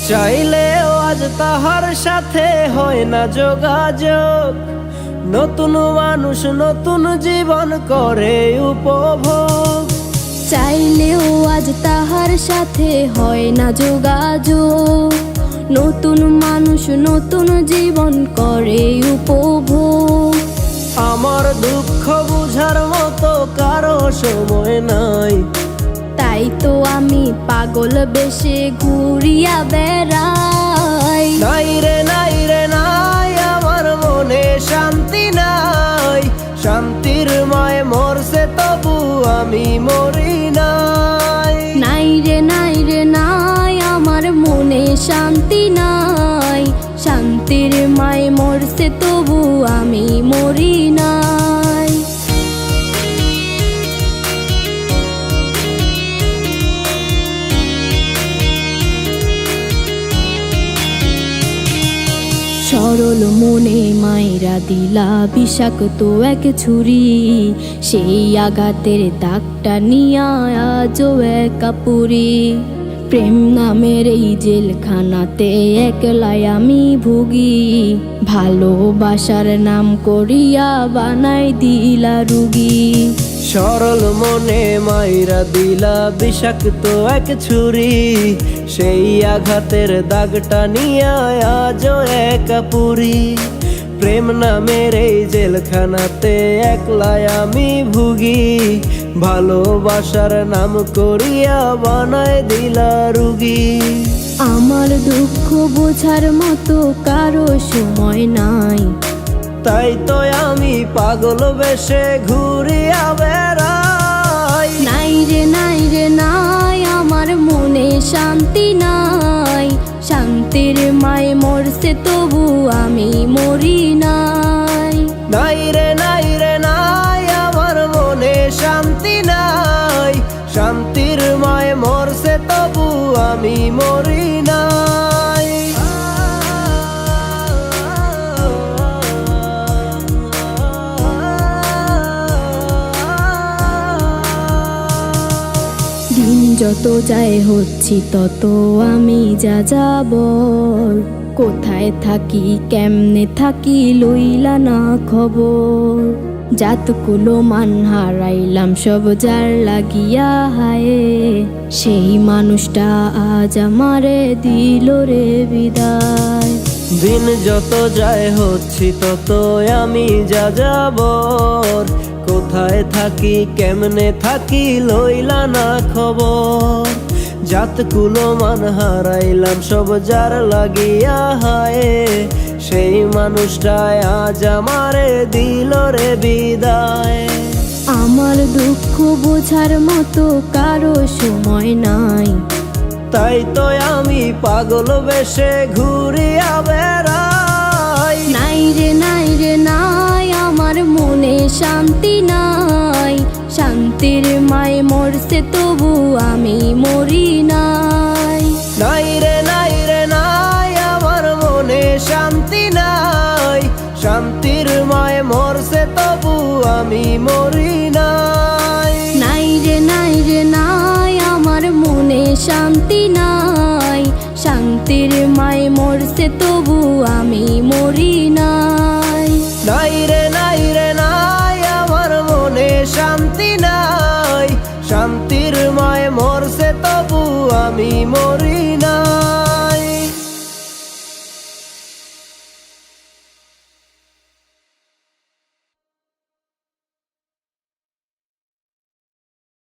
চাইলেও আজ তাহার সাথে হয় না যোগাযোগ। নতুন মানুষ নতুন জীবন করে উপভোগ। চাইলেও আজ তাহার সাথে হয় না যোগাযোগ। নতুন মানুষ নতুন জীবন করে উপভোগ। আমার দুঃখ বুঝার মতো কারো সময় নাই, তাই তো আমি পাগল বেশে ঘুরিয়া বেড়াই। নাই রে নাই রে নাই, আমার মনে শান্তি নাই। শান্তির মায় মরছে তবু আমি মরি নাই। নাই রে নাই রে নাই, আমার মনে শান্তি নাই। শান্তির মায় মরছে তবু আমি মরি নাই। সরল মনে মায়েরা দিলা বিষাক্ত এক ছুরি। সেই আঘাতের দাগটা নিয়া আজও একা পুরি। প্রেম নামের এই জেলখানাতে একলাই আমি ভুগি। ভালোবাসার নাম করিয়া বানাই দিলা রুগী। সরল মনে মাইরা দিলা বিষাক্ত এক ছুরি। সেই আঘাতের দাগটা নিয়া আজও একা পুরি। প্রেম নামের এই জেলখানাতে একলাই আমি ভুগি। ভালোবাসার নাম করিয়া বানায় দিলা রুগী। আমার দুঃখ বোঝার মতো কারো সময় নাই, তাই তো আমি পাগল বেশে ঘুরিয়া বেড়াই। নাই রে নাই রে নাই, আমার মনে শান্তি নাই। শান্তির মায় মরছে তবু আমি মরি নাই। নাই রে নাই রে নাই, আমার মনে শান্তি নাই। শান্তির মায় মরছে তবু আমি মরি নাই। দিন যত যায় হচ্ছি তত আমি যা যাবর। কোথায় থাকি কেমনে থাকি লইলা না খবর। জাতকুলো মান হারাইলাম সব যার লাগিয়া হায়। সেই মানুষটা আজ আমারে দিল রে বিদায়। দিন যত যায় হচ্ছি তত আমি যা যাবর। কোথায় থাকি কেমনে থাকি লইলা না খবর। জাতকুলো মান হারাইলাম সব যার লাগিয়া হায়। সেই মানুষটাই আজ আমারে দিল রে বিদায়। আমার দুঃখ বোঝার মতো কারো সময় নাই, তাই তো আমি পাগল বেশে ঘুরিয়া বেড়াই। নাই রে নাই রে নাই, আমার মনে শান্তি নাই। শান্তির মায় মরছে তবু আমি মরি নাই। নাই রে নাই রে নাই, আমার মনে শান্তি নাই। শান্তির মায় মরছে তবু আমি মরি নাই। নাই রে নাই রে নাই, আমার মনে শান্তি নাই। শান্তির মায় মরছে তবু আমি মরি নাই। নাই রে নাই রে নাই, আমার মনে শান্তি নাই। শান্তির মায় মরছে তবু আমি মরি নাই।